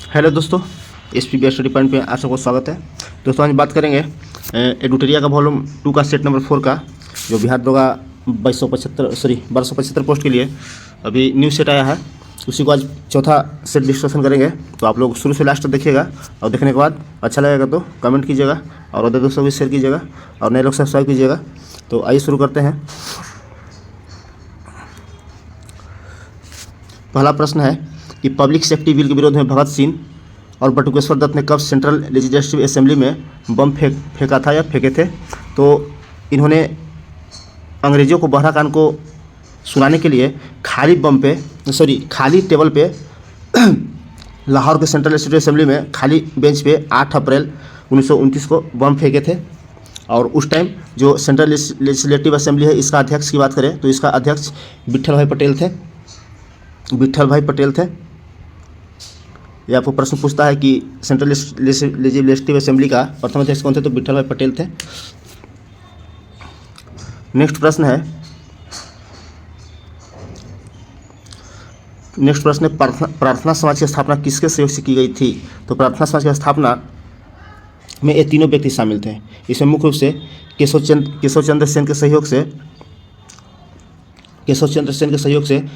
Hello दोस्तों, SPB study point पे आप सबको स्वागत है। दोस्तों आज बात करेंगे एडुटेरिया का वॉल्यूम 2 का सेट नंबर 4 का, जो बिहार दरोगा 1275 पोस्ट के लिए अभी न्यू सेट आया है। उसी को आज चौथा सेट डिस्कशन करेंगे। तो आप लोग शुरू से लास्ट तक देखिएगा और देखने के बाद अच्छा लगेगा तो कमेंट कीजिएगा और अदर दोस्तों भी शेयर कीजिएगा और नए लोग सब्सक्राइब कीजिएगा। तो आइए शुरू करते हैं। पहला प्रश्न है कि पब्लिक सेफ्टी बिल के विरोध में भगत सिंह और बटुकेश्वर दत्त ने कब सेंट्रल लेजिस्लेटिव असेंबली में बम फेंका था या फेंके थे। तो इन्होंने अंग्रेज़ों को बहरा कान को सुनाने के लिए खाली टेबल पे लाहौर के सेंट्रल लेजिस्लेटिव असेंबली में खाली बेंच पे 8 अप्रैल 1929 को बम फेंके थे। और उस टाइम जो सेंट्रल लेजिस्लेटिव असेंबली है, इसका अध्यक्ष की बात करें तो इसका अध्यक्ष विट्ठल भाई पटेल थे। ये आपको प्रश्न पूछता है कि सेंट्रल लेजिस्लेटिव असेंबली का प्रथम अध्यक्ष कौन थे, तो विट्ठल भाई पटेल थे। नेक्स्ट प्रश्न है प्रार्थना समाज की स्थापना किसके सहयोग से की गई थी। तो प्रार्थना समाज की स्थापना में ये तीनों व्यक्ति शामिल थे। इसमें मुख्य रूप से केशव चंद्र सेन के सहयोग से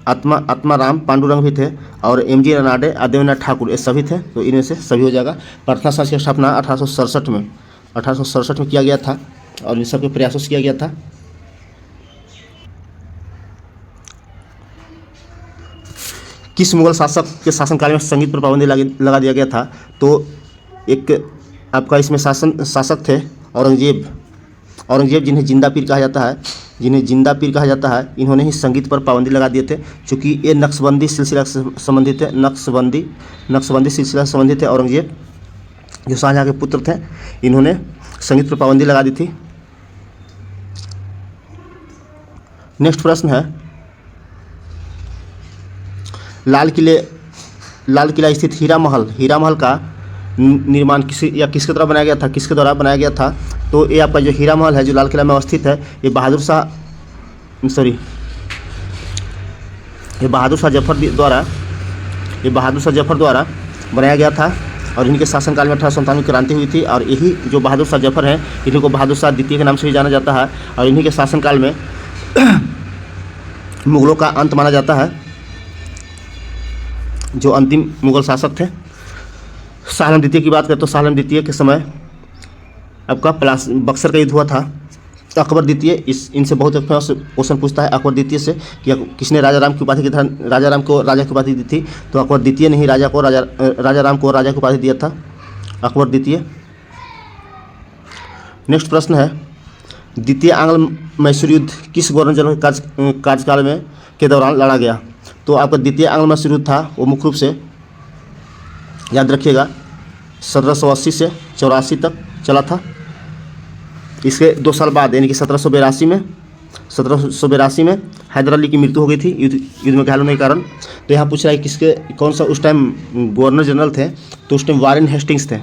आत्माराम पांडुरंग भी थे और MG रनाडे, देवेंद्र ठाकुर, ये सभी थे। तो इनमें से सभी हो जाएगा। प्रार्थना समाज की स्थापना 1867 में किया गया था और इन सबके प्रयासों से किया गया था। किस मुगल शासक के शासनकाल में संगीत पर पाबंदी लगा दिया गया था। तो एक आपका इसमें शासक थे औरंगजेब, जिन्हें जिंदा पीर कहा जाता है। इन्होंने ही संगीत पर पाबंदी लगा दिए थे, क्योंकि ये नक्शबंदी सिलसिला से संबंधित थे। नक्शबंदी सिलसिला से संबंधित थे। औरंगजेब जो शाहजहाँ के पुत्र थे, इन्होंने संगीत पर पाबंदी लगा दी थी। नेक्स्ट प्रश्न है लाल किला स्थित हीरा महल का निर्माण किसके द्वारा बनाया गया था। तो ये आपका जो हीरा महल है, जो लाल किला में अवस्थित है, ये बहादुर शाह जफर द्वारा बनाया गया था। और इनके शासनकाल में 1897 में क्रांति हुई थी। और यही जो बहादुर शाह जफर हैं, इन्हीं को बहादुर शाह द्वितीय के नाम से भी जाना जाता है। और इन्हीं के शासनकाल में मुगलों का अंत माना जाता है, जो अंतिम मुगल शासक थे। शाह आलम द्वितीय की बात करें तो शाह आलम द्वितीय के समय आपका बक्सर का युद्ध हुआ था। अकबर द्वितीय, इनसे बहुत फेमस क्वेश्चन पूछता है अकबर द्वितीय से कि किसने राजा राम की उपाधि राजा राम को राजा की उपाधि दी थी। तो अकबर द्वितीय ने ही राजा राम को राजा की उपाधि दिया था, अकबर द्वितीय। नेक्स्ट प्रश्न है द्वितीय आंग्ल मैसूर युद्ध किस गवर्नर जनरल कार्यकाल में के दौरान लड़ा गया। तो आपका द्वितीय आंग्ल मैसूर युद्ध था, वो मुख्य रूप से याद रखिएगा 1780 से 84 तक चला था। इसके 2 साल बाद यानी कि 1782 में हैदर अली की मृत्यु हो गई थी युद्ध में घायल होने के कारण। तो यहाँ पूछ रहा है कौन सा उस टाइम गवर्नर जनरल थे। तो उस टाइम वारेन हेस्टिंग्स थे।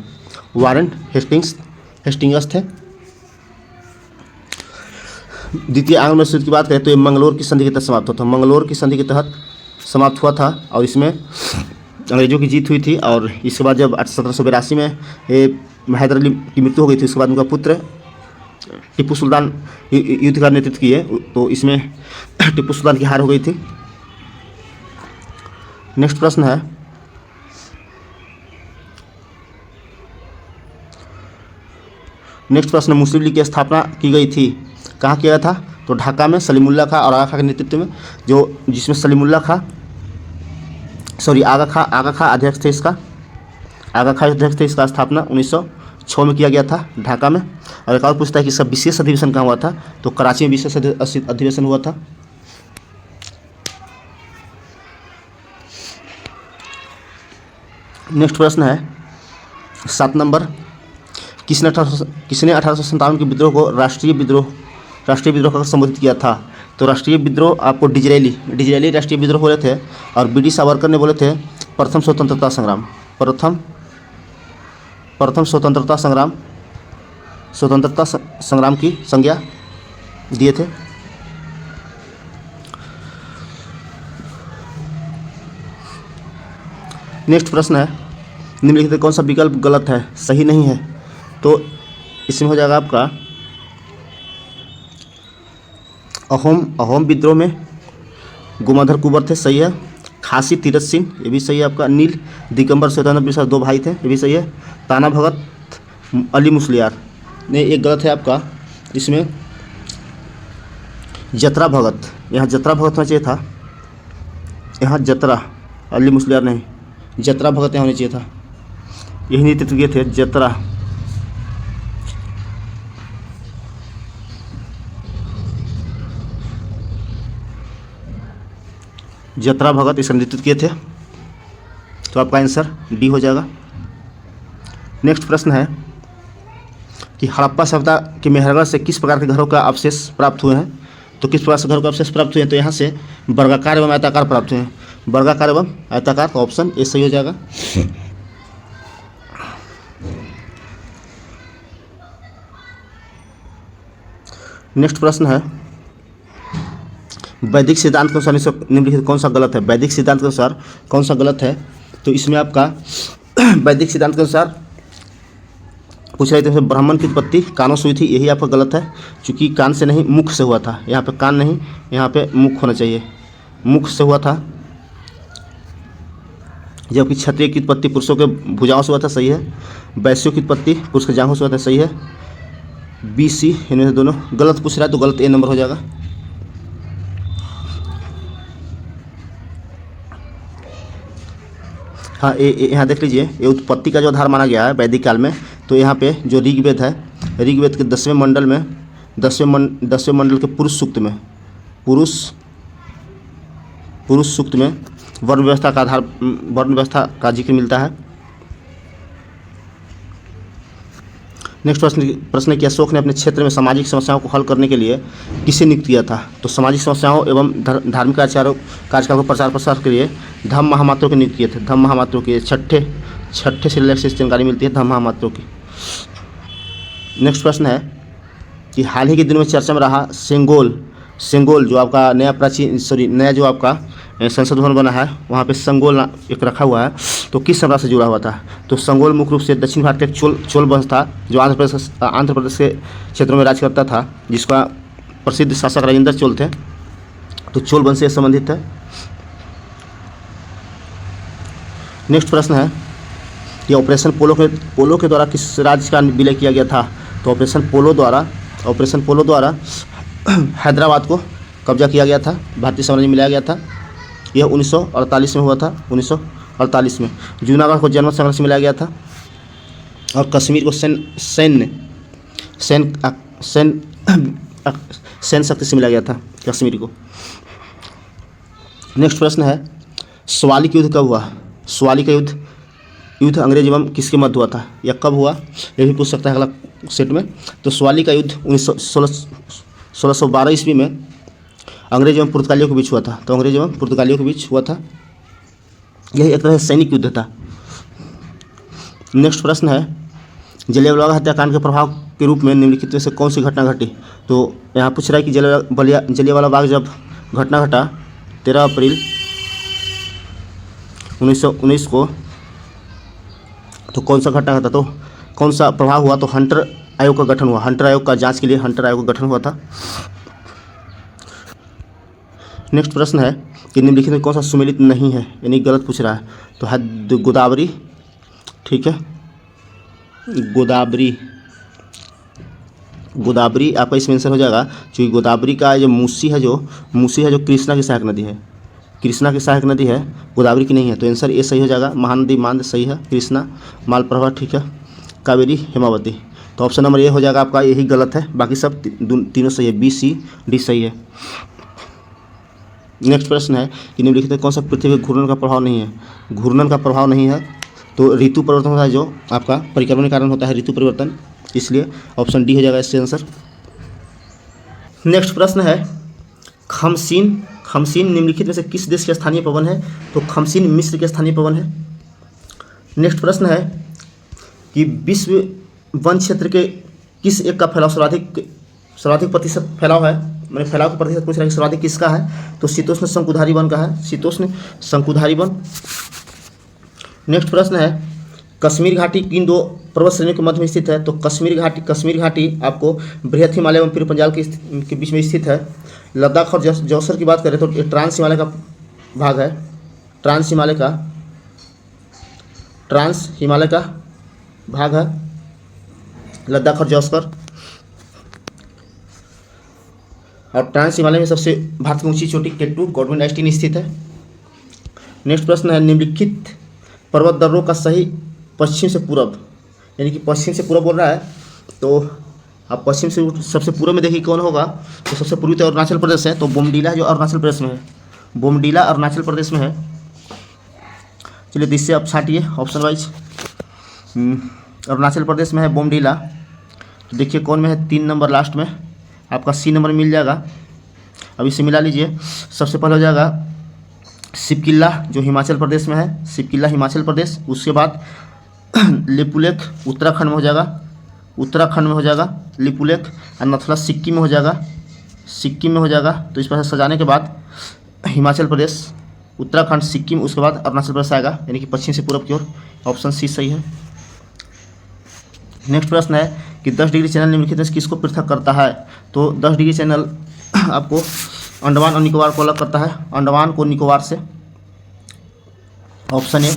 द्वितीय आंग्ल मैसूर युद्ध की बात करें तो ये मंगलोर की संधि के तहत समाप्त हुआ था। और इसमें अंग्रेज़ों की जीत हुई थी। और इसके बाद जब 1782 में हैदर अली की मृत्यु हो गई थी, उसके बाद उनका पुत्र टीपू सुल्तान युद्ध का नेतृत्व किए। तो इसमें टीपू सुल्तान की हार हो गई थी। नेक्स्ट प्रश्न मुस्लिम लीग की स्थापना की गई थी, कहाँ किया गया था। तो ढाका में सलीमुल्लाह खां और आगा खां के नेतृत्व में, जिसमें आगा खां अध्यक्ष थे। इसका स्थापना 1906 में किया गया था ढाका में। और एक और पूछता है कि इसका विशेष अधिवेशन कहाँ हुआ था। तो कराची में विशेष अधिवेशन हुआ था। नेक्स्ट प्रश्न है 7 नंबर किसने 1857 के विद्रोह को राष्ट्रीय विद्रोह का संबोधित किया था। तो राष्ट्रीय विद्रोह आपको डिजरेली राष्ट्रीय विद्रोह बोले थे। और BD सावरकर ने बोले थे प्रथम स्वतंत्रता संग्राम की संज्ञा दिए थे। नेक्स्ट प्रश्न है, निम्नलिखित में कौन सा विकल्प गलत है, सही नहीं है? तो इसमें हो जाएगा आपका अहोम विद्रोह में गुमाधर कुंवर थे, सही है। खासी तीरथ सिंह, ये भी सही है आपका। नील दिगंबर स्वतंत्र प्रसाद, 2 भाई थे, ये भी सही है। ताना भगत, अली मुसलियार, नहीं एक गलत है आपका। इसमें जतरा भगत, यहाँ जतरा भगत होना चाहिए था, यहाँ जतरा, अली मुसलियार नहीं, जतरा भगत यहाँ होना चाहिए था। यही नेतृत्व किए थे जतरा। जतरा भगत इसका नेतृत्व किए थे, तो आपका आंसर डी हो जाएगा। नेक्स्ट प्रश्न है कि हड़प्पा सभ्यता के मेहरगढ़ से किस प्रकार के घरों का अवशेष प्राप्त हुए हैं? तो किस प्रकार से घरों का अवशेष प्राप्त हुए हैं? तो यहाँ से वर्गाकार एवं आयताकार प्राप्त हुए हैं। वर्गाकार एवं आयताकार का ऑप्शन ए सही हो जाएगा। नेक्स्ट प्रश्न है, वैदिक सिद्धांत के अनुसार निम्नलिखित कौन सा गलत है? वैदिक सिद्धांत के अनुसार कौन सा गलत है? तो इसमें आपका वैदिक सिद्धांत के अनुसार पूछ रहे थे ब्राह्मण की उत्पत्ति कानों से हुई थी, यही आपका गलत है, क्योंकि कान से नहीं मुख से हुआ था। यहाँ पे कान नहीं, यहाँ पे मुख होना चाहिए, मुख से हुआ था। जबकि क्षत्रिय की उत्पत्ति पुरुषों के भुजाओं से हुआ था, सही है। वैश्यों की उत्पत्ति पुरुष के जांघों से हुआ था, सही है। बी सी इनमें से दोनों गलत पूछ रहा है, तो गलत ए नंबर हो जाएगा। हाँ, यहाँ देख लीजिए, ये उत्पत्ति का जो आधार माना गया है वैदिक काल में, तो यहाँ पे जो ऋग्वेद है, ऋग्वेद के 10वें मंडल में 10वें मंडल के पुरुष सूक्त में वर्ण व्यवस्था का जिक्र मिलता है। नेक्स्ट प्रश्न कि अशोक ने अपने क्षेत्र में सामाजिक समस्याओं को हल करने के लिए किसे नियुक्त किया था? तो सामाजिक समस्याओं एवं धार्मिक कार्यकाल को प्रचार प्रसार के लिए धम्म महामात्रों के नियुक्त किए थे। धम्म महामात्रों की छठे शिलालेख से जानकारी मिलती है धम्म महामात्रों की। नेक्स्ट प्रश्न है कि हाल ही के दिनों में चर्चा में रहा सेंगोल जो आपका नया जो आपका संसद भवन बना है, वहाँ पे संगोल एक रखा हुआ है, तो किस सम्राट से जुड़ा हुआ था? तो संगोल मुख्य रूप से दक्षिण भारत का एक चोल वंश था, जो आंध्र प्रदेश के क्षेत्रों में राज करता था, जिसका प्रसिद्ध शासक राजेंद्र चोल थे, तो चोल वंश से संबंधित है। नेक्स्ट प्रश्न है कि ऑपरेशन पोलो के द्वारा किस राज्य का विलय किया गया था? तो ऑपरेशन पोलो द्वारा हैदराबाद को कब्जा किया गया था, भारतीय साम्राज्य में मिलाया गया था। यह 1948 में हुआ था, 1948 में। जूनागढ़ को जनमत संग्रह से मिलाया गया था, और कश्मीर को सैन्य शक्ति से मिलाया गया था कश्मीर को। नेक्स्ट प्रश्न है, सवाली का युद्ध कब हुआ? सवाली का युद्ध अंग्रेज एवं किसके मध्य हुआ था, या कब हुआ, यह भी पूछ सकता है अगला सेट में। तो सवाली का युद्ध 1612 ईस्वी में अंग्रेज एवं पुर्तगालियों के बीच हुआ था। तो अंग्रेज एवं पुर्तगालियों के बीच हुआ था, यह एक तरह से सैनिक युद्ध था। नेक्स्ट प्रश्न है, जलियांवाला बाग हत्याकांड के प्रभाव के रूप में निम्नलिखित में से कौन सी घटना घटी? तो यहाँ पूछ रहा है कि जलियांवाला बाग जब घटना घटा 13 अप्रैल 1919 को, तो कौन सा घटना घटा, तो कौन सा प्रभाव हुआ? तो हंटर आयोग का गठन हुआ, हंटर आयोग का जांच के लिए हंटर आयोग का गठन हुआ था। नेक्स्ट प्रश्न है कि निम्नलिखित में कौन सा सुमेलित नहीं है, यानी गलत पूछ रहा है। तो है गोदावरी, ठीक है, गोदावरी आपका इसमें आंसर हो जाएगा, क्योंकि गोदावरी का जो मूसी है जो कृष्णा की सहायक नदी है, कृष्णा की सहायक नदी है, गोदावरी की नहीं है। तो आंसर ये सही हो जाएगा। महानदी मांद सही है, कृष्णा मालप्रभा ठीक है, कावेरी हेमावती। तो ऑप्शन नंबर ए हो जाएगा आपका, यही गलत है, बाकी सब तीनों सही है, बी सी डी सही है। नेक्स्ट प्रश्न है कि निम्नलिखित में कौन सा पृथ्वी के घूर्णन का प्रभाव नहीं है? घूर्णन का प्रभाव नहीं है, तो ऋतु परिवर्तन होता है, जो आपका परिक्रमण के कारण होता है ऋतु परिवर्तन, इसलिए ऑप्शन डी हो जाएगा इससे आंसर। नेक्स्ट प्रश्न है, खमसीन निम्नलिखित में से किस देश के स्थानीय पवन है? तो खमसीन मिस्र के स्थानीय पवन है। नेक्स्ट प्रश्न है कि विश्व वन क्षेत्र के किस एक का फैलाव सर्वाधिक प्रतिशत फैलाव है, मैंने फैलाव का प्रतिशत पूछ रहा है, सर्वाधिक किसका है? तो शीतोष्ण शंकुधारी वन का है, शीतोष्ण शंकुधारी वन। नेक्स्ट प्रश्न है, कश्मीर घाटी किन दो पर्वत श्रेणियों के मध्य में स्थित है? तो कश्मीर घाटी आपको बृहद हिमालय एवं पूर्वी पंजाब के बीच में स्थित है। लद्दाख और जौसर की बात करें तो ये ट्रांस हिमालय का भाग है, ट्रांस हिमालय का भाग है लद्दाख और जौसर। और ट्रांस हिमालय में सबसे भारत की ऊंची चोटी केटू गॉडविन आइस्टीन स्थित है। नेक्स्ट प्रश्न है, निम्नलिखित पर्वत दर्रों का सही पश्चिम से पूरब, यानी कि पश्चिम से पूरब बोल रहा है, तो आप पश्चिम से सबसे पूर्व में देखिए कौन होगा, तो सबसे पूर्वी तो अरुणाचल प्रदेश है, तो बोमडीला जो अरुणाचल प्रदेश में है, बोमडीला अरुणाचल प्रदेश में है। चलिए तो इससे आप छाटिए ऑप्शन वाइज। अरुणाचल प्रदेश में है बोमडीला, तो देखिए कौन में है, 3 नंबर लास्ट में आपका सी नंबर मिल जाएगा। अब इसे मिला लीजिए। सबसे पहले हो जाएगा शिवकिला जो हिमाचल प्रदेश में है, शिवकिला हिमाचल प्रदेश। उसके बाद लिपुलेख उत्तराखंड में हो जाएगा, लिपुलेख। और नथुला सिक्किम में हो जाएगा, तो इस पर सजाने के बाद हिमाचल प्रदेश, उत्तराखंड, सिक्किम, उसके बाद अरुणाचल प्रदेश आएगा, यानी कि पश्चिम से पूरब की ओर। ऑप्शन सी सही है। नेक्स्ट प्रश्न है कि 10 डिग्री चैनल निम्नलिखित में से किसको पृथक करता है? तो 10 डिग्री चैनल आपको अंडमान और निकोबार को अलग करता है, अंडमान को निकोबार से। Option A.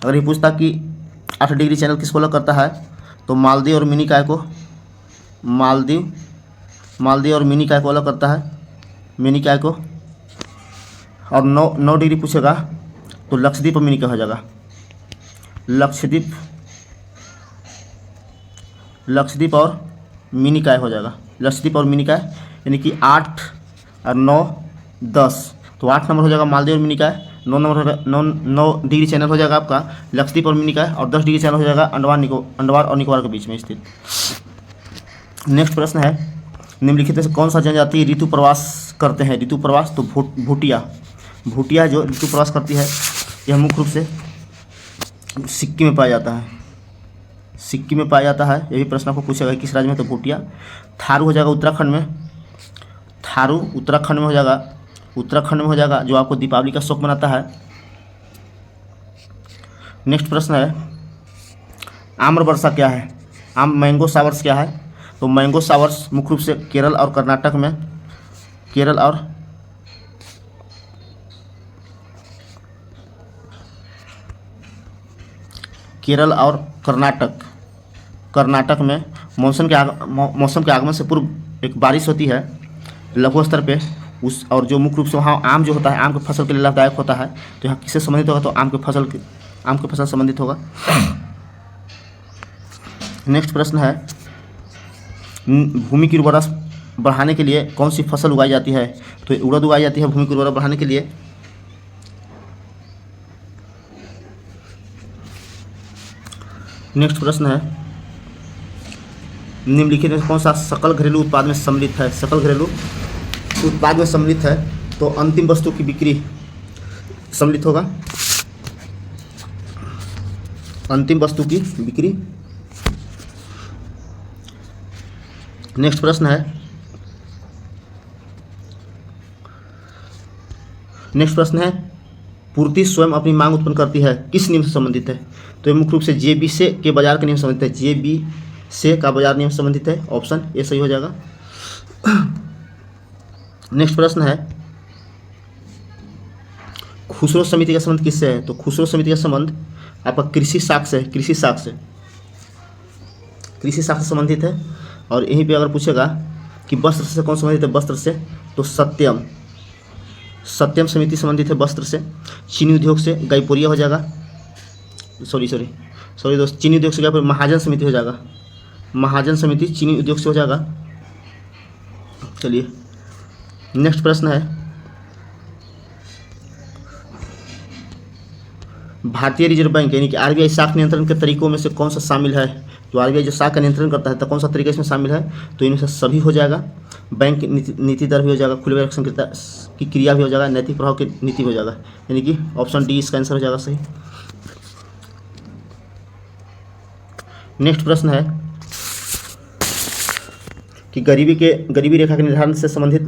अगर ये पूछता कि 8 डिग्री चैनल किसको अलग करता है, तो मालदीव और मिनी काय को, मालदीव और मिनी काय को अलग करता है, मिनी काय को। और 9 डिग्री पूछेगा तो लक्षद्वीप और मिनी काय हो जाएगा, लक्षद्वीप और मिनी काय हो जाएगा, लक्षद्वीप और मिनी काय, यानी कि 8 और 9 10, तो 8 नंबर हो जाएगा मालदीव और मिनी काय, 9 नंबर हो जाएगा 9 डिग्री चैनल हो जाएगा आपका लक्षद्वीप और मिनी काय, और 10 डिग्री चैनल हो जाएगा अंडमान और निकोबार के बीच में स्थित। नेक्स्ट प्रश्न है, निम्नलिखित में से कौन सा जनजाति ऋतु प्रवास करते हैं? ऋतु प्रवास, तो भूटिया जो ऋतु प्रवास करती है, यह मुख्य रूप से सिक्किम में पाया जाता है, यही प्रश्न आपको पूछेगा किस राज्य में, तो भूटिया। थारू हो जाएगा उत्तराखंड में, उत्तराखंड में हो जाएगा जो आपको दीपावली का शौक मनाता है। नेक्स्ट प्रश्न है, आम्र वर्षा क्या है? मैंगो शावर्स क्या है? तो मैंगो शावर्स मुख्य रूप से केरल और कर्नाटक में, कर्नाटक में मौसम के आगमन से पूर्व एक बारिश होती है लघु स्तर पे, और जो मुख्य रूप से वहाँ आम जो होता है, आम की फसल के लिए लाभदायक होता है, तो यहाँ किससे संबंधित होगा, तो आम की फसल संबंधित होगा। नेक्स्ट प्रश्न है, भूमि की उर्वरता बढ़ाने के लिए कौन सी फसल उगाई जाती है? तो उड़द उगाई जाती है भूमि की उर्वरता बढ़ाने के लिए। नेक्स्ट प्रश्न है, निम्नलिखित में कौन सा सकल घरेलू उत्पाद में सम्मिलित है? तो अंतिम वस्तु की बिक्री सम्मिलित होगा, अंतिम वस्तु की बिक्री। नेक्स्ट प्रश्न है, पूर्ति स्वयं अपनी मांग उत्पन्न करती है, किस नियम से संबंधित है? तो ये मुख्य रूप से जेबी से के बाजार के नियम से संबंधित है, जेबी से का बाजार नियम से संबंधित है। ऑप्शन ए सही हो जाएगा। नेक्स्ट प्रश्न है, खुसरो समिति का संबंध किससे है? तो खुसरो समिति का संबंध आपका कृषि साख से संबंधित है। और यहीं पे अगर पूछेगा कि वस्त्र से कौन संबंधित है, वस्त्र से, तो सत्यम समिति संबंधित है वस्त्र से। चीनी उद्योग से गाइपोरिया हो जाएगा, सॉरी दोस्त, चीनी उद्योग से क्या महाजन समिति हो जाएगा, महाजन समिति चीनी उद्योग से हो जाएगा। चलिए नेक्स्ट प्रश्न है, भारतीय रिजर्व बैंक यानी कि आरबीआई शाख नियंत्रण के तरीकों में से कौन सा शामिल है? तो आरबीआई जो शाख का नियंत्रण करता है तो कौन सा तरीका इसमें शामिल है? तो इनमें से सभी हो जाएगा। बैंक नीति दर भी हो जाएगा, खुले व्यापार संक्रियता की क्रिया भी हो जाएगा, नैतिक प्रभाव की नीति हो जाएगा, यानी कि ऑप्शन डी इसका आंसर हो जाएगा सही। नेक्स्ट प्रश्न है कि गरीबी रेखा के निर्धारण से संबंधित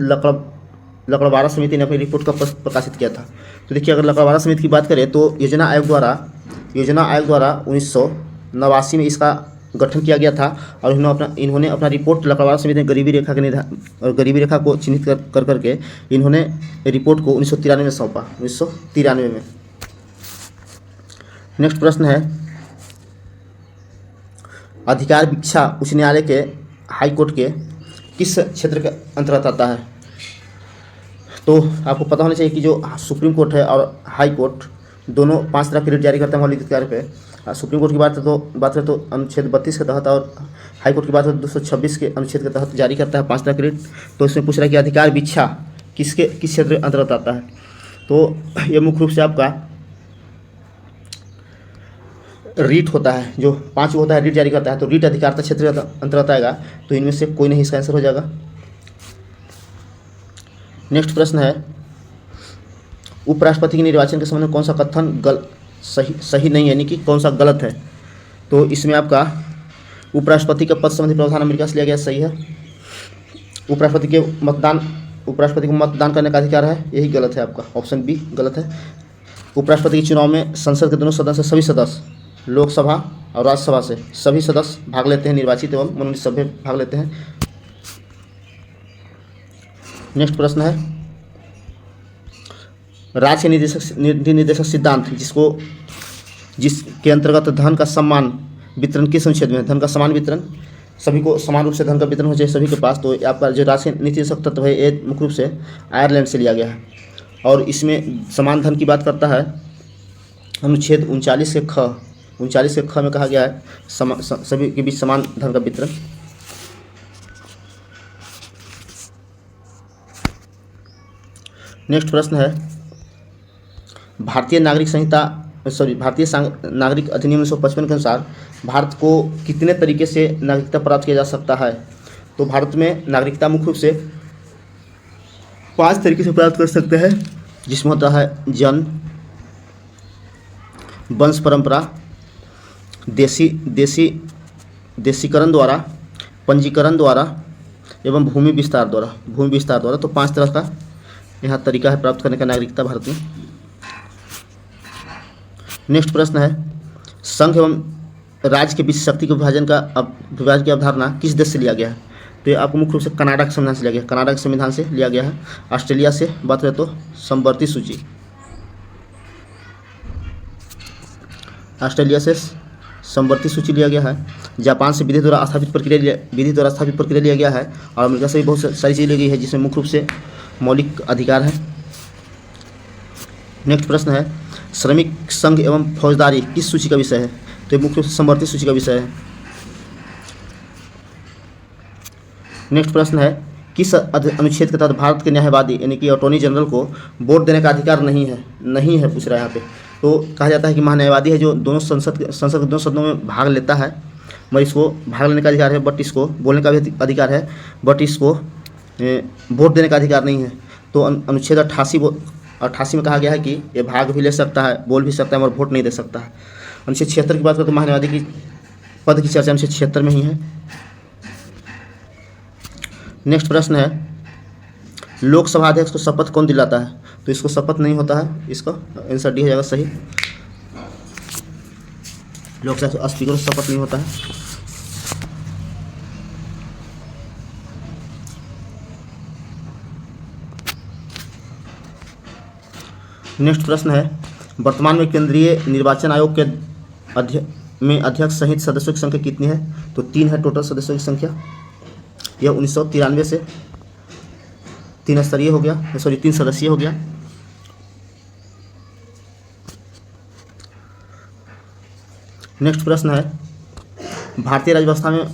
लकड़वारा समिति ने अपनी रिपोर्ट का प्रकाशित किया था। तो देखिए, अगर लकड़वारा समिति की बात करें तो योजना आयोग द्वारा योजना आयोग द्वारा 1989 में इसका गठन किया गया था और इन्होंने अपना रिपोर्ट लकड़वार समिति में गरीबी रेखा के निर्धारण और गरीबी रेखा को चिन्हित कर करके इन्होंने रिपोर्ट को 1993 में सौंपा, 1993 में। नेक्स्ट प्रश्न है, अधिकार भिक्षा उच्च न्यायालय के हाई कोर्ट के किस क्षेत्र के अंतर्गत आता है? तो आपको पता होना चाहिए कि जो सुप्रीम कोर्ट है और हाई कोर्ट दोनों 5 तरह के रिट जारी करते हैं मौलिक अधिकार पे। सुप्रीम कोर्ट की बात करें तो अनुच्छेद 32 के तहत और हाई कोर्ट की बात करें 226 के अनुच्छेद के तहत जारी करता है 5 तरह के रिट। तो इसमें पूछ रहा है कि अधिकार भिक्षा किस क्षेत्र के अंतर्गत आता है? तो ये मुख्य रूप से आपका रीट होता है, जो 5 होता है रीट जारी करता है, तो रीट अधिकारता क्षेत्र के अंतर्गत आएगा। तो इनमें से कोई नहीं, इसका आंसर हो जाएगा। नेक्स्ट प्रश्न है, उपराष्ट्रपति के निर्वाचन के संबंध में कौन सा कथन सही नहीं है, यानी कि कौन सा गलत है? तो इसमें आपका उपराष्ट्रपति का पद संबंधी प्रावधान अमेरिका से लिया गया, सही है। उपराष्ट्रपति को मतदान करने का अधिकार है, यही गलत है आपका, ऑप्शन बी गलत है। उपराष्ट्रपति के चुनाव में संसद के दोनों सदन से सभी सदस्य, लोकसभा और राज्यसभा से सभी सदस्य भाग लेते हैं, निर्वाचित एवं मनोनीत सभ्य भाग लेते हैं। नेक्स्ट प्रश्न है, राज्य निर्देशक सिद्धांत जिसके अंतर्गत धन का समान वितरण किस अनुच्छेद में है? धन का समान वितरण, सभी को समान रूप से धन का वितरण हो चाहिए सभी के पास। तो आपका जो राष्ट्रीय नीति निर्देशक तत्व है ये मुख्य रूप से आयरलैंड से लिया गया है और इसमें समान धन की बात करता है अनुच्छेद 39 के ख में कहा गया है सभी के बीच समान धन का वितरण। नेक्स्ट प्रश्न है, भारतीय नागरिक अधिनियम 1955 के अनुसार भारत को कितने तरीके से नागरिकता प्राप्त किया जा सकता है? तो भारत में नागरिकता मुख्य रूप से 5 तरीके से प्राप्त कर सकते हैं, जिसमें होता है जन्म, वंश परंपरा, देशीकरण द्वारा, पंजीकरण द्वारा एवं भूमि विस्तार द्वारा। तो 5 तरह का यहाँ तरीका है प्राप्त करने का नागरिकता भारत में। नेक्स्ट प्रश्न है, संघ एवं राज्य के बीच शक्ति के विभाजन की अवधारणा किस देश से लिया गया है? तो ये आपको मुख्य रूप से कनाडा के संविधान से लिया गया है, कनाडा के संविधान से लिया गया है। ऑस्ट्रेलिया से बात करें तो समवर्ती सूची, ऑस्ट्रेलिया से समवर्ती सूची लिया गया है। जापान से विधि द्वारा स्थापित प्रक्रिया लिया गया है और अमेरिका से भी बहुत सारी चीज़ ली गई है जिसमें मुख्य रूप से मौलिक अधिकार है। नेक्स्ट प्रश्न है, श्रमिक संघ एवं फौजदारी किस सूची का विषय है? तो ये मुख्य रूप से समवर्ती सूची का विषय है। नेक्स्ट प्रश्न है, किस अनुच्छेद के तहत भारत के न्यायवादी यानी कि अटॉर्नी जनरल को वोट देने का अधिकार नहीं है पूछ रहा है यहाँ पे। तो कहा जाता है कि महान्यायवादी है जो दोनों संसद के दोनों सदनों में भाग लेता है, मगर इसको भाग लेने का अधिकार है, बट इसको बोलने का भी अधिकार है, बट इसको वोट देने का अधिकार नहीं है। तो अनुच्छेद 88 में कहा गया है कि ये भाग भी ले सकता है, बोल भी सकता है, मगर वोट नहीं दे सकता है। अनुच्छेद 76 की बात करें तो महान्यायवादी की पद की चर्चा अनुच्छेद 76 में ही है। नेक्स्ट प्रश्न है, लोकसभा अध्यक्ष को शपथ कौन दिलाता है? तो इसको शपथ नहीं होता है, इसका आंसर डी हो जाएगा सही। लोकसभा स्पीकर को शपथ नहीं होता है। नेक्स्ट प्रश्न है, वर्तमान में केंद्रीय निर्वाचन आयोग के अध्यक्ष सहित सदस्यों की संख्या कितनी है? तो 3 है टोटल सदस्यों की संख्या। यह 1993 से 3 सदस्यीय हो गया। नेक्स्ट प्रश्न है, भारतीय राज्य व्यवस्था में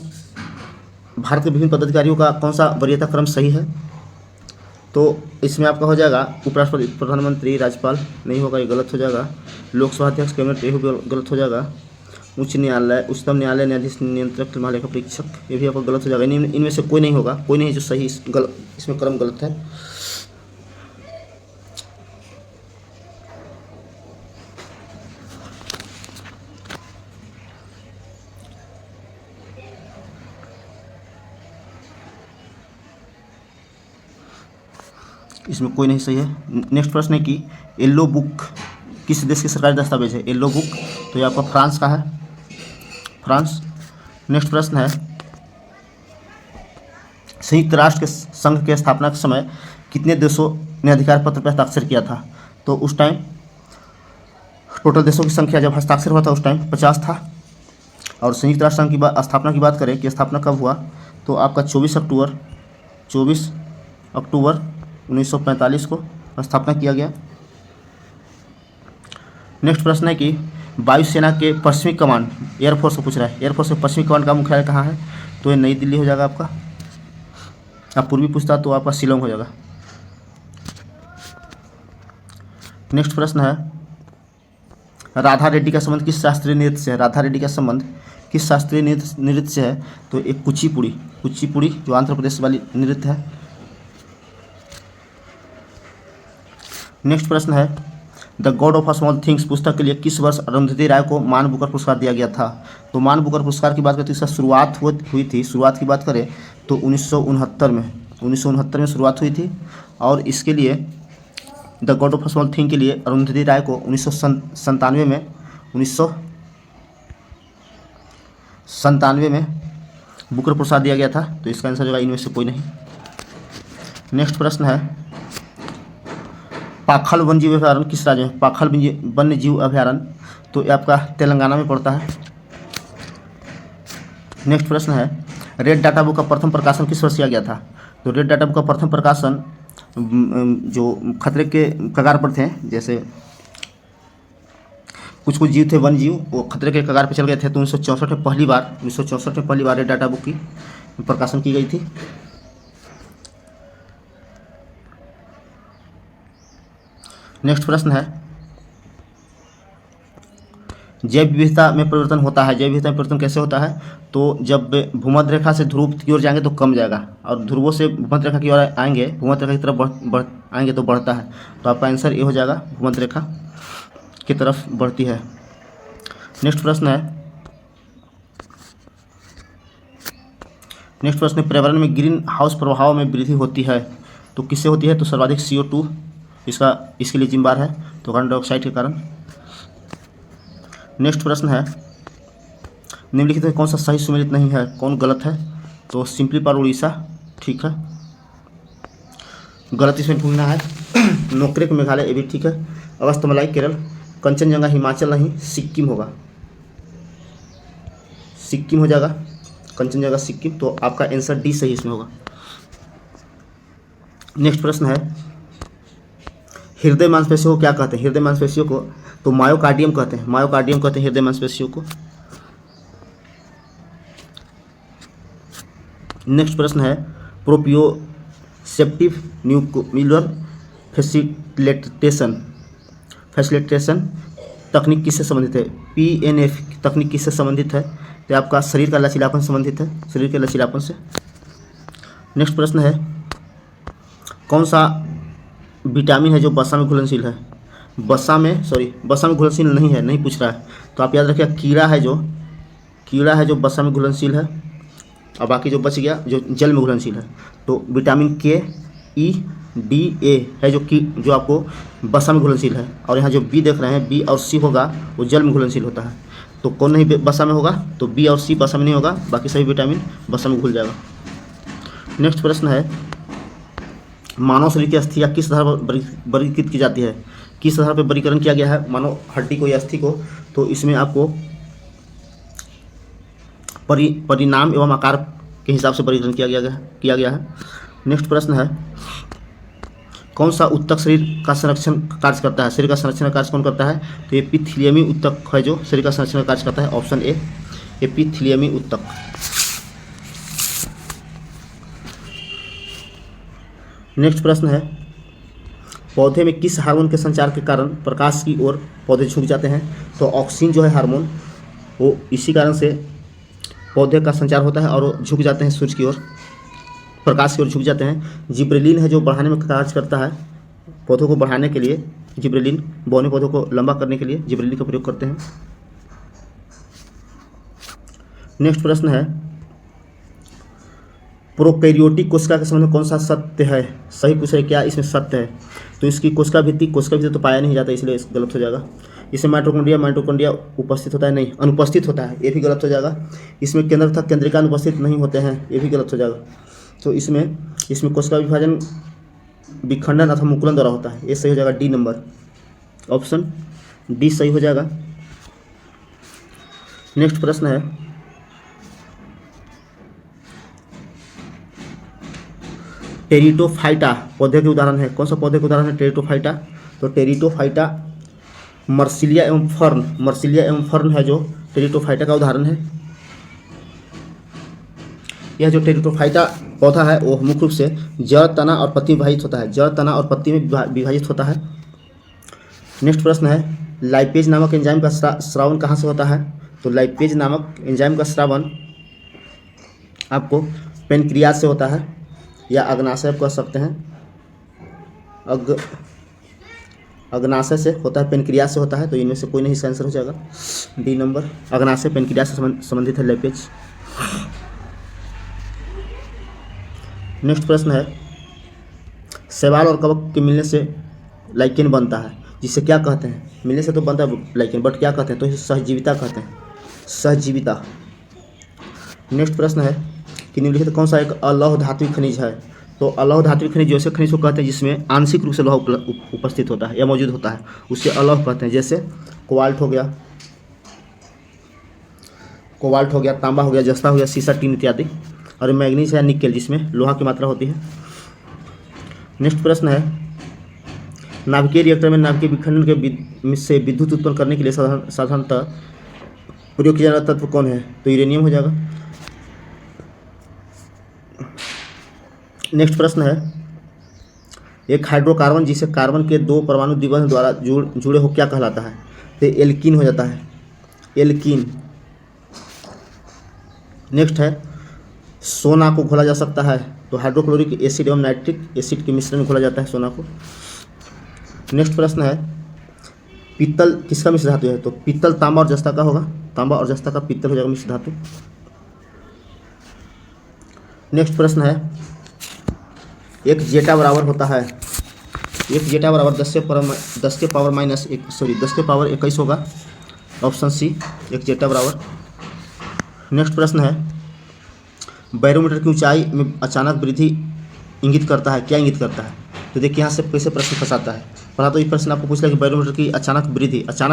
भारत के विभिन्न पदाधिकारियों का कौन सा वरीयता क्रम सही है? तो इसमें आपका हो जाएगा उपराष्ट्रपति, प्रधानमंत्री, राज्यपाल नहीं होगा, ये गलत हो जाएगा। लोकसभा अध्यक्ष, कैबिनेट, ये भी गलत हो जाएगा। उच्च न्यायालय, उच्चतम न्यायालय, न्यायाधीश, नियंत्रक, महालेखा परीक्षक, ये भी आपको गलत हो जाएगा। इनमें से कोई नहीं होगा, कोई नहीं जो सही, इसमें क्रम गलत है। इसमें कोई नहीं सही है। नेक्स्ट प्रश्न है कि येलो बुक किस देश की सरकारी दस्तावेज है? येलो बुक तो ये आपका फ्रांस का है, फ्रांस। नेक्स्ट प्रश्न है, संयुक्त राष्ट्र के संघ के स्थापना के समय कितने देशों ने अधिकार पत्र पर हस्ताक्षर किया था? तो उस टाइम टोटल देशों की संख्या जब हस्ताक्षर हुआ था उस टाइम 50 था। और संयुक्त राष्ट्र संघ की स्थापना की बात करें कि स्थापना कब हुआ, तो आपका 24 अक्टूबर 1945 को स्थापना किया गया। नेक्स्ट प्रश्न है कि वायुसेना के पश्चिमी कमांड, एयरफोर्स को पूछ रहा है, एयरफोर्स के पश्चिमी कमांड का मुख्यालय कहाँ है? तो ये नई दिल्ली हो जाएगा आपका। आप पूर्वी पूछता तो आपका शिलोंग हो जाएगा। नेक्स्ट प्रश्न है, राधा रेड्डी का संबंध किस शास्त्रीय नृत्य से है? राधा रेड्डी का संबंध किस शास्त्रीय नृत्य से है? तो एक कुचिपुड़ी जो आंध्र प्रदेश वाली नृत्य है। नेक्स्ट प्रश्न है, the God of small things पुस्तक के लिए किस वर्ष अरुंधति राय को मान बुकर पुरस्कार दिया गया था? तो मान बुकर पुरस्कार की बात करें तो इसका शुरुआत हुई थी, शुरुआत की बात करें तो 1969 में शुरुआत हुई थी। और इसके लिए the God of small thing के लिए अरुंधति राय को 1997 में बुकर पुरस्कार दिया गया था। तो इसका आंसर होगा इनमें से कोई नहीं। नेक्स्ट प्रश्न है, पाखल वन्यजीव अभयारण्य किस राज्य में? पाखल वन्यजीव अभयारण्य तो ये आपका तेलंगाना में पड़ता है। नेक्स्ट प्रश्न है, रेड डाटा बुक का प्रथम प्रकाशन किस वर्ष किया गया था? तो रेड डाटा बुक का प्रथम प्रकाशन जो खतरे के कगार पर थे, जैसे कुछ जीव थे, वन जीव, वो खतरे के कगार पर चल गए थे, तो 1964 में पहली बार रेड डाटा बुक की प्रकाशन की गई थी। नेक्स्ट प्रश्न है, जैव विविधता में परिवर्तन होता है, जैव विविधता में परिवर्तन कैसे होता है? तो जब भूमध्य रेखा से ध्रुव की ओर जाएंगे तो कम जाएगा, और ध्रुवों से भूमध्य रेखा की ओर आएंगे, भूमध्य रेखा की तरफ आएंगे तो बढ़ता है। तो आपका आंसर ये हो जाएगा, भूमध्य रेखा की तरफ बढ़ती है। नेक्स्ट प्रश्न है, पर्यावरण में ग्रीन हाउस प्रभाव में वृद्धि होती है तो किससे होती है? तो सर्वाधिक CO2 इसके लिए जिम्मेदार है, तो कार्बन डाइऑक्साइड के कारण। नेक्स्ट प्रश्न है, निम्नलिखित में कौन सा सही सुमेलित नहीं है, कौन गलत है? तो सिंपलीपाल उड़ीसा ठीक है, गलत इसमें ढूंढना है। नोकरेक मेघालय ये भी ठीक है। अगस्तमलाई केरल, कंचनजंगा हिमाचल नहीं, सिक्किम होगा, सिक्किम हो जाएगा, कंचनजंगा सिक्किम। तो आपका आंसर डी सही इसमें होगा। नेक्स्ट प्रश्न है, हृदय मांसपेशियों को क्या कहते हैं? हृदय मांसपेशियों को तो मायोकार्डियम कहते हैं, हृदय मांसपेशियों को। नेक्स्ट प्रश्न है, प्रोपियोसेप्टिव न्यूक्लियर फैसिलिटेशन तकनीक किससे संबंधित है? PNF तकनीक किससे संबंधित है? तो आपका शरीर का लचीलापन संबंधित है, शरीर के लचीलापन से। नेक्स्ट प्रश्न है, कौन सा विटामिन है जो वसा में घुलनशील है? वसा में घुलनशील नहीं है, नहीं पूछ रहा है, तो आप याद रखिए कीड़ा है जो वसा में घुलनशील है, और बाकी जो बच गया जो जल में घुलनशील है। तो vitamin K, E, D, A है जो आपको वसा में घुलनशील है, और यहाँ जो B देख रहे हैं B और C होगा वो जल में घुलनशील होता है। तो कौन नहीं वसा में होगा? तो B और C वसा में नहीं होगा, बाकी सभी विटामिन वसा में घुल जाएगा। नेक्स्ट प्रश्न है, मानव शरीर की अस्थियाँ किस आधार पर वर्गीकृत की जाती है? किस आधार पर वर्गीकरण किया गया है मानव हड्डी को या अस्थि को? तो इसमें आपको परिणाम एवं आकार के हिसाब से वर्गीकरण किया गया है। नेक्स्ट प्रश्न है, कौन सा ऊतक शरीर का संरक्षण कार्य करता है? शरीर का संरक्षण कार्य कौन करता है? तो एपिथेलियमी ऊतक है जो शरीर का संरक्षण कार्य करता है। ऑप्शन ए, एपिथेलियमी ऊतक। नेक्स्ट प्रश्न है, पौधे में किस हार्मोन के संचार के कारण प्रकाश की ओर पौधे झुक जाते हैं? तो ऑक्सीन जो है हार्मोन, वो इसी कारण से पौधे का संचार होता है और वो झुक जाते हैं सूर्य की ओर, प्रकाश की ओर झुक जाते हैं। जिब्रेलिन है जो बढ़ाने में कार्य करता है, पौधों को बढ़ाने के लिए जिब्रेलिन, बौने पौधों को लंबा करने के लिए जिब्रेलिन का प्रयोग करते हैं। नेक्स्ट प्रश्न है, प्रोकैरियोटिक कोशिका के संबंध में कौन सा सत्य है? सही पूछ रहे क्या इसमें सत्य है? तो इसकी कोशिका भित्ति तो पाया नहीं जाता, इसलिए गलत हो जाएगा। इसमें माइटोकॉन्ड्रिया उपस्थित होता है नहीं, अनुपस्थित होता है, ये भी गलत हो जाएगा। इसमें केंद्र तथा केंद्रिका अनुपस्थित नहीं होते हैं, ये भी गलत हो जाएगा। तो इसमें कोशिका विभाजन विखंडन अथवा मुकुलन द्वारा होता है, ये सही हो जाएगा डी नंबर, ऑप्शन डी सही हो जाएगा। नेक्स्ट प्रश्न है, टेरिटोफाइटा पौधे के उदाहरण है। कौन सा पौधे के उदाहरण है टेरिटोफाइटा? तो टेरिटोफाइटा मर्सिलिया एवं फर्न है जो टेरिटोफाइटा का उदाहरण है। यह जो टेरिटोफाइटा पौधा है वो मुख्य रूप से जड़, तना और पत्ती विभाजित होता है, जड़, तना और पत्ती में विभाजित होता है। नेक्स्ट प्रश्न है, लाइपेज नामक एंजाइम का स्रावन कहाँ से होता है? तो लाइपेज नामक एंजाइम का स्रावन आपको पेनक्रियाज से होता है या अग्नाशय कह सकते हैं, अग्नाशय से होता है, पेनक्रियाज से होता है। तो इनमें से कोई नहीं, इसका आंसर हो जाएगा डी नंबर, अग्नाशय पेनक्रियाज से संबंधित है लाइपेज। नेक्स्ट प्रश्न है, शैवाल और कवक के मिलने से लाइकेन बनता है, जिसे क्या कहते हैं? मिलने से तो बनता है लाइकेन, बट क्या कहते हैं? तो इसे सहजीविता कहते हैं, सहजीविता। नेक्स्ट प्रश्न है कि निम्नलिखित कौन सा एक अलौह धात्विक खनिज है? तो अलौह धात्विक खनिज जैसे खनिज को कहते हैं जिसमें आंशिक रूप से लौह उपस्थित होता है या मौजूद होता है, उससे अलौह कहते हैं। जैसे कोबाल्ट हो गया, तांबा हो गया, जस्ता हो गया, सीसा, टीन इत्यादि। और मैग्नीज या निकेल जिसमें लोहा की मात्रा होती है। नेक्स्ट प्रश्न है, नाभिकीय रिएक्टर में नाभिकीय विखंडन से विद्युत उत्पन्न करने के लिए साधारणतः प्रयोग किया जाने वाला तत्व कौन है? तो यूरेनियम हो जाएगा। नेक्स्ट प्रश्न है, एक हाइड्रोकार्बन जिसे कार्बन के 2 परमाणु द्विबंध द्वारा जुड़े हो क्या कहलाता है? तो एल्कीन हो जाता है, एल्कीन। नेक्स्ट है, सोना को घोला जा सकता है, तो हाइड्रोक्लोरिक एसिड एवं नाइट्रिक एसिड के मिश्रण में घोला जाता है सोना को। नेक्स्ट प्रश्न है, पीतल किसका मिश्र धातु है? तो पीतल तांबा और जस्ता का होगा, तांबा और जस्ता का पीतल हो जाएगा मिश्र धातु। नेक्स्ट प्रश्न है, एक जेटा बराबर होता है, एक जेटा बराबर 10 के पावर 21 होगा, ऑप्शन सी, एक जेटा बराबर। नेक्स्ट प्रश्न है, बैरोमीटर की ऊंचाई में अचानक वृद्धि इंगित करता है, क्या इंगित करता है? तो देखिए यहाँ से कैसे प्रश्न फंसाता है। पहला तो ये प्रश्न आपको पूछ रहा है कि बैरोमीटर की अचानक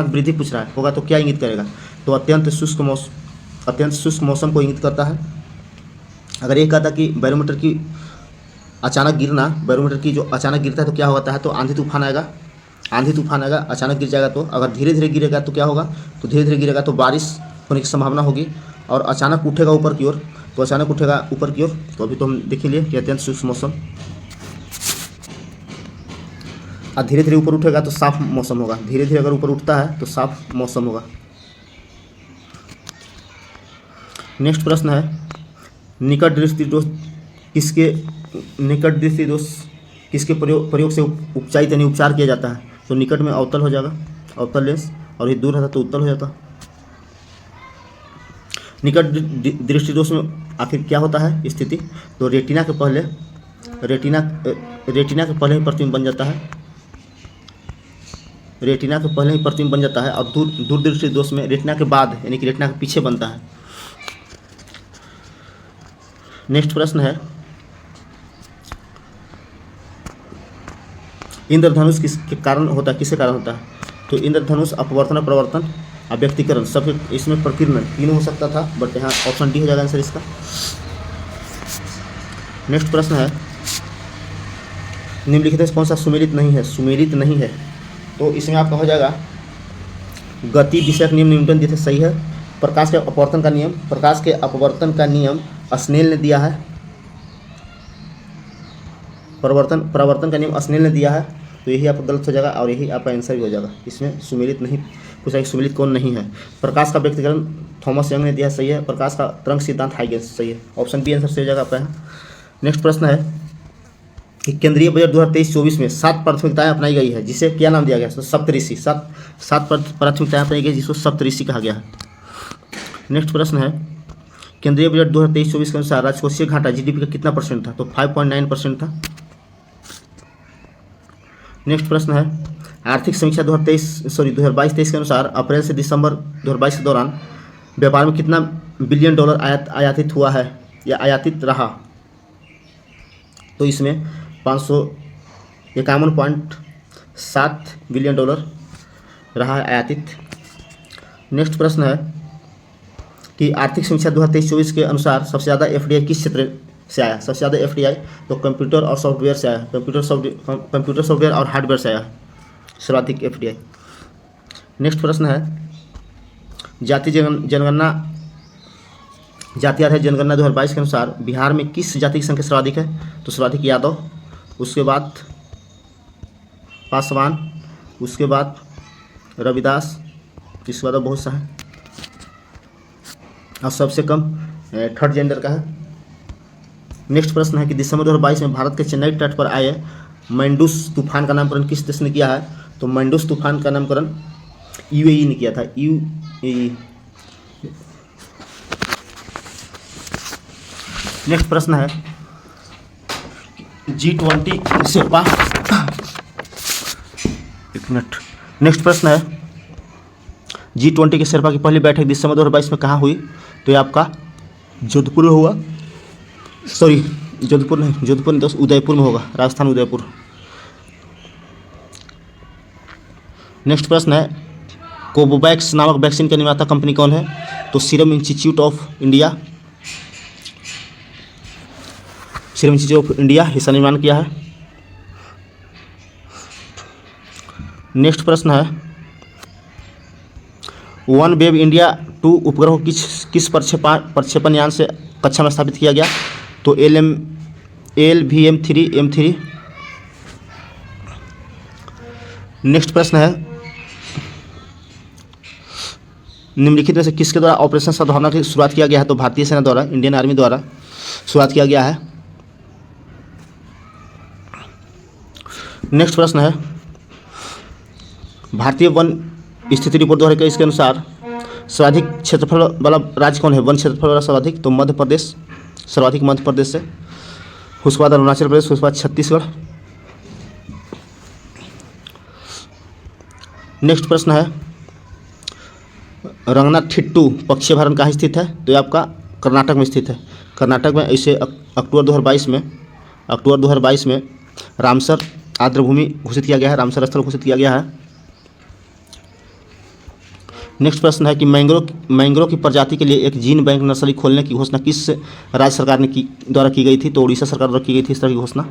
वृद्धि पूछ रहा है, होगा तो क्या इंगित करेगा? तो अत्यंत शुष्क मौसम को इंगित करता है। अगर ये कहता कि बैरोमीटर की अचानक गिरना, बैरोमीटर की जो अचानक गिरता है तो क्या होता है? तो आंधी तूफान आएगा, अचानक गिर जाएगा। तो अगर धीरे धीरे गिरेगा तो क्या होगा? तो धीरे धीरे गिरेगा तो बारिश होने की संभावना होगी। और अचानक उठेगा ऊपर की ओर, तो अचानक उठेगा ऊपर की ओर, तो अभी तो हम देख लिए कि अत्यंत शुष्क मौसम। और धीरे धीरे ऊपर उठेगा तो साफ मौसम होगा, धीरे धीरे अगर ऊपर उठता है तो साफ मौसम होगा। नेक्स्ट प्रश्न है, निकट दृष्टि दोष किसके प्रयोग से उपचारित यानी उपचार किया जाता है? तो निकट में अवतल हो जाएगा, अवतल लेंस, और ये दूर रहता तो उत्तल हो जाता। निकट दृष्टि दोष में आखिर क्या होता है स्थिति? तो रेटिना के पहले ही प्रतिबिंब बन जाता है, रेटिना के पहले ही प्रतिबिंब बन जाता है। और दूर दृष्टि दोष में रेटिना के बाद यानी कि रेटिना के पीछे बनता है। नेक्स्ट प्रश्न है, इंद्रधनुष किसके कारण होता है? तो इंद्रधनुष अपवर्तन, प्रवर्तन, अव्यक्तीकरण, सब इसमें प्रकीर्णन तीनों हो सकता था, बट यहाँ ऑप्शन डी हो जाएगा आंसर इसका। नेक्स्ट प्रश्न है, निम्नलिखित में कौन सा सुमेलित नहीं है? तो इसमें आपका हो जाएगा गति विषयक नियम न्यूटन जैसे सही है। प्रकाश के अपवर्तन का नियम स्नेल ने दिया है, परावर्तन का नियम स्नेल ने दिया है, तो यही आपका गलत हो जाएगा और यही आपका आंसर भी हो जाएगा। इसमें सुमेलित नहीं पूछा, सुमेलित कौन नहीं है। प्रकाश का व्यक्तिकरण थॉमस यंग ने दिया, सही है। प्रकाश का तरंग सिद्धांत हाइगेंस, सही है, ऑप्शन बी आंसर सही हो जाएगा आपका। नेक्स्ट प्रश्न है कि केंद्रीय बजट 2023-24 में 7 प्राथमिकताएं अपनाई गई है, जिसे क्या नाम दिया गया है? तो सप्तऋषि, 7 प्राथमिकताएं अपनाई गई जिसको सप्तऋषि कहा गया है। नेक्स्ट प्रश्न है, केंद्रीय बजट 2023-24 के अनुसार राजकोषीय घाटा जीडीपी का कितना % था? तो 5.9% था। नेक्स्ट प्रश्न है, आर्थिक समीक्षा 2022-23 के अनुसार अप्रैल से दिसंबर 2022 के दौरान व्यापार में कितना बिलियन डॉलर आयातित हुआ है या आयातित रहा? तो इसमें 551.7 बिलियन डॉलर रहा है आयातित। नेक्स्ट प्रश्न है कि आर्थिक समीक्षा 2023-24 के अनुसार सबसे ज़्यादा एफडीआई किस क्षेत्र से आया? सबसे ज़्यादा एफडीआई तो कंप्यूटर और सॉफ्टवेयर से आया। कंप्यूटर सॉफ्टवेयर और हार्डवेयर से आया सर्वाधिक एफडीआई। नेक्स्ट प्रश्न है, जातीय आधारित जनगणना 2022 के अनुसार बिहार में किस जाति की संख्या सर्वाधिक है? तो सर्वाधिक यादव, उसके बाद पासवान, उसके बाद रविदास, इसके बाद बहुत सा है, और सबसे कम थर्ड जेंडर का है। नेक्स्ट प्रश्न है कि दिसंबर 2022 में भारत के चेन्नई तट पर आए मैंडूस तूफान का नामकरण किस देश ने किया है? तो मैंडूस तूफान का नामकरण यूएई ने किया था, यूएई। नेक्स्ट प्रश्न है, G20 शेरपा, एक मिनट। नेक्स्ट प्रश्न है, G20 के शेरपा की पहली बैठक दिसंबर 2022 में कहाँ हुई? तो ये आपका जोधपुर में हुआ, सॉरी जोधपुर नहीं दोस्त, उदयपुर में होगा, राजस्थान उदयपुर। नेक्स्ट प्रश्न है, कोवोवैक्स नामक वैक्सीन का निर्माता कंपनी कौन है? तो सीरम इंस्टीट्यूट ऑफ इंडिया, इसका निर्माण किया है। नेक्स्ट प्रश्न है, वन वेब इंडिया 2 उपग्रह किस प्रक्षेपण यान से कक्षा में स्थापित किया गया? तो LVM-3 नेक्स्ट प्रश्न है, निम्नलिखित में से किसके द्वारा ऑपरेशन सद्भावना की शुरुआत किया गया है? तो भारतीय सेना द्वारा, इंडियन आर्मी द्वारा शुरुआत किया गया है। नेक्स्ट प्रश्न है, भारतीय वन स्थिति रिपोर्ट 2021 के अनुसार सर्वाधिक क्षेत्रफल वाला राज्य कौन है? वन क्षेत्रफल वाला सर्वाधिक तो मध्य प्रदेश, सर्वाधिक मध्य प्रदेश से, उसके बाद अरुणाचल प्रदेश, उसके बाद छत्तीसगढ़। नेक्स्ट प्रश्न है, रंगनाथिट्टू पक्षी अभयारण्य कहाँ स्थित है? तो ये आपका कर्नाटक में स्थित है। कर्नाटक में इसे अक्टूबर 2022 में रामसर आर्द्रभूमि घोषित किया गया है, रामसर स्थल घोषित किया गया है। नेक्स्ट प्रश्न है कि मैंग्रोव की प्रजाति के लिए एक जीन बैंक नर्सरी खोलने की घोषणा किस राज्य सरकार ने द्वारा की गई थी? तो उड़ीसा सरकार द्वारा की गई थी इस तरह की घोषणा।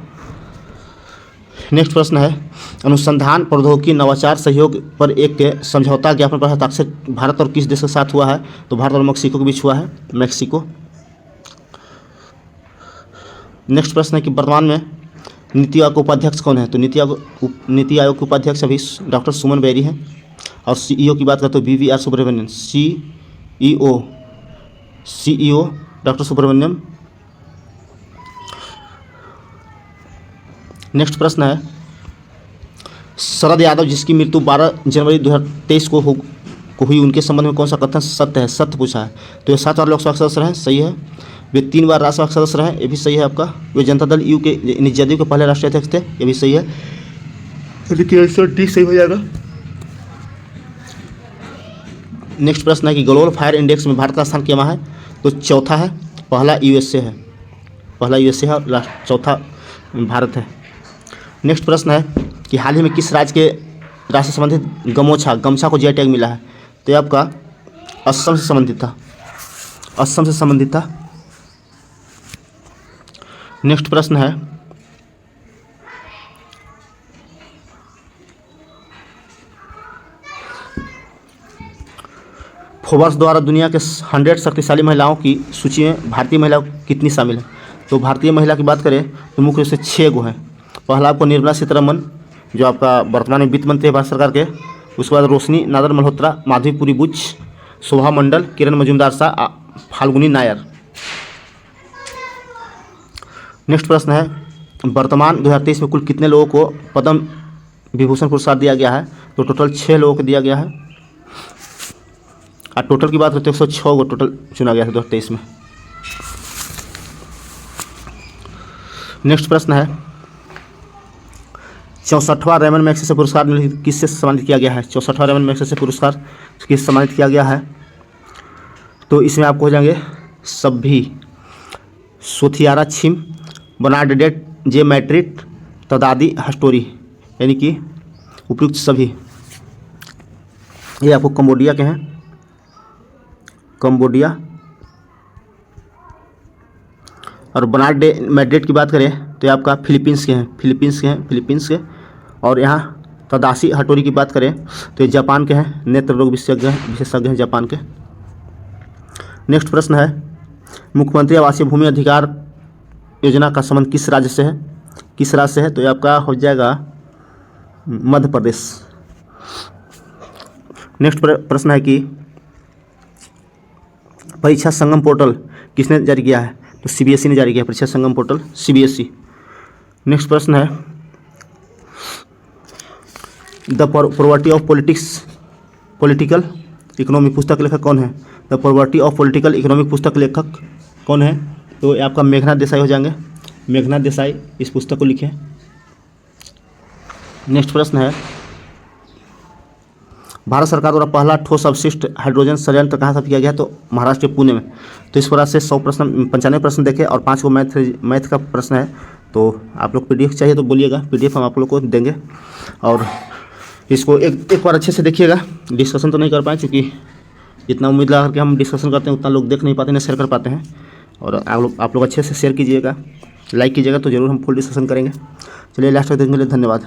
नेक्स्ट प्रश्न है, अनुसंधान प्रौद्योगिकी नवाचार सहयोग पर एक समझौता ज्ञापन पर हस्ताक्षर भारत और किस देश के साथ हुआ है? तो भारत और मेक्सिको के बीच हुआ है, मेक्सिको। नेक्स्ट प्रश्न है कि वर्तमान में नीति आयोग के उपाध्यक्ष कौन है? तो नीति आयोग के उपाध्यक्ष अभी डॉक्टर सुमन बेरी हैं। और सीईओ की बात करते हो VVR Subramaniam, CEO doctor Subramaniam. Next प्रश्न है, शरद यादव जिसकी मृत्यु 12 जनवरी 2023 को हुई, उनके संबंध में कौन सा कथन सत्य है? सत्य पूछा है। तो ये 7 बार लोकसभा सदस्य रहे, सही है। वे 3 बार राज्यसभा सदस्य रहे, ये भी सही है आपका। वे जनता दल यू के जदयू के पहले राष्ट्रीय अध्यक्ष थे, ये भी सही है। डी सही हो जाएगा। नेक्स्ट प्रश्न है कि ग्लोबल फायर इंडेक्स में भारत का स्थान क्या है? तो चौथा है, पहला यूएसए है और चौथा भारत है। नेक्स्ट प्रश्न है कि हाल ही में किस राज्य के राष्ट्र संबंधित गमछा को जीआई टैग मिला है? तो ये आपका असम से संबंधित था। नेक्स्ट प्रश्न है, फोर्ब्स द्वारा दुनिया के 100 शक्तिशाली महिलाओं की सूची में भारतीय महिला कितनी शामिल है? तो भारतीय महिला की बात करें तो मुख्य रूप से 6 गो हैं। पहला आपको निर्मला सीतारमन जो आपका वर्तमान में वित्त मंत्री है भारत सरकार के, उसके बाद रोशनी नादर मल्होत्रा, माधवीपुरी बुच, शोभा मंडल, किरण मजूमदार शाह, फाल्गुनी नायर। नेक्स्ट प्रश्न है, वर्तमान 2023 में कुल कितने लोगों को पद्म विभूषण पुरस्कार दिया गया है? तो टोटल 6 लोगों को दिया गया है। और टोटल की बात करते हैं 106 को टोटल चुना गया था 2023 में। नेक्स्ट प्रश्न है, 64वां रेमन मैग्सेसे पुरस्कार किससे सम्मानित किया गया है? 64वां रेमन मैग्सेसे पुरस्कार किस सम्मानित किया गया है? तो इसमें आपको हो जाएंगे सभी, सोथियारा छिम, बर्नाडेट जे मैट्रिट, तदादी हस्टोरी, यानी कि उपयुक्त सभी। ये आपको कंबोडिया के हैं, कंबोडिया। और बर्नार्ड मैड्रिड की बात करें तो ये आपका फिलीपींस के हैं, फिलीपींस के। और यहाँ तदासी हटोरी की बात करें तो ये जापान के हैं, नेत्र रोग विशेषज्ञ हैं जापान के। नेक्स्ट प्रश्न है, मुख्यमंत्री आवासीय भूमि अधिकार योजना का संबंध किस राज्य से है? किस राज्य से है? तो ये आपका हो जाएगा मध्य प्रदेश। नेक्स्ट प्रश्न है कि परीक्षा संगम पोर्टल किसने जारी किया है? तो सीबीएसई ने जारी किया परीक्षा संगम पोर्टल, सीबीएसई। नेक्स्ट प्रश्न है, the poverty of political economy पुस्तक लेखक कौन है? The poverty of political economic पुस्तक लेखक कौन है? तो ये आपका मेघनाथ देसाई हो जाएंगे, मेघनाथ देसाई इस पुस्तक को लिखे। नेक्स्ट प्रश्न है, भारत सरकार द्वारा पहला ठोस अवशिष्ट हाइड्रोजन संयंत्र कहाँ स्थापित किया गया? तो महाराष्ट्र के पुणे में। तो इस प्रकार से 100 प्रश्न 95 प्रश्न देखे और 5 को मैथ का प्रश्न है। तो आप लोग पीडीएफ चाहिए तो बोलिएगा, पीडीएफ हम आप लोग को देंगे। और इसको एक बार अच्छे से देखिएगा। डिस्कशन तो नहीं कर पाए क्योंकि जितना उम्मीद लगा करके हम डिस्कशन करते हैं उतना लोग देख नहीं पाते, ना शेयर कर पाते हैं। और आप लोग अच्छे से शेयर कीजिएगा, लाइक कीजिएगा तो ज़रूर हम फुल डिस्कशन करेंगे। चलिए लास्ट तक देखने के लिए धन्यवाद।